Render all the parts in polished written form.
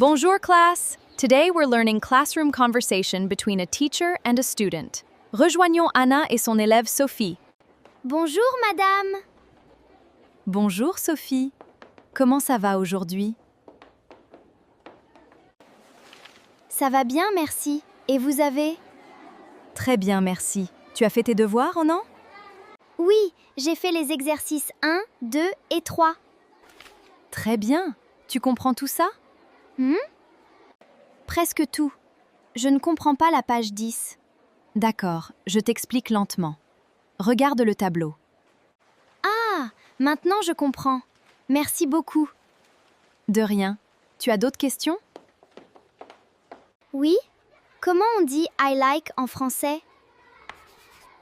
Bonjour class! Today we're learning classroom conversation between a teacher and a student. Rejoignons Anna et son élève Sophie. Bonjour, madame. Bonjour Sophie. Comment ça va aujourd'hui? Ça va bien, merci. Et vous avez? Très bien, merci. Tu as fait tes devoirs, oh non? Oui, j'ai fait les exercices 1, 2 et 3. Très bien. Tu comprends tout ça? Presque tout. Je ne comprends pas la page 10. D'accord, je t'explique lentement. Regarde le tableau. Ah, maintenant je comprends. Merci beaucoup. De rien. Tu as d'autres questions? Oui? Comment on dit I like en français?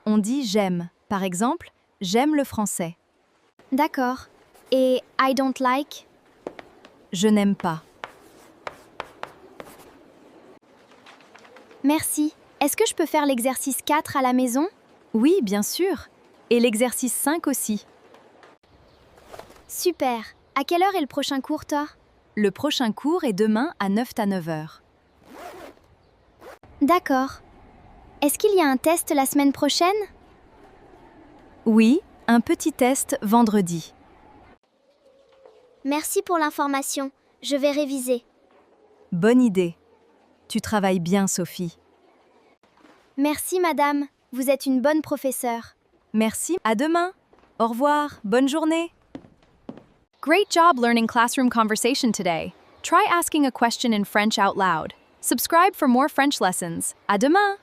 On dit j'aime. Par exemple, j'aime le français. D'accord. Et I don't like? Je n'aime pas. Merci. Est-ce que je peux faire l'exercice 4 à la maison? Oui, bien sûr. Et l'exercice 5 aussi. Super. À quelle heure est le prochain cours, toi? Le prochain cours est demain à 9 à 9 heures. D'accord. Est-ce qu'il y a un test la semaine prochaine? Oui, un petit test vendredi. Merci pour l'information. Je vais réviser. Bonne idée. Tu travailles bien, Sophie. Merci, madame. Vous êtes une bonne professeure. Merci. À demain. Au revoir. Bonne journée. Great job learning classroom conversation today. Try asking a question in French out loud. Subscribe for more French lessons. À demain.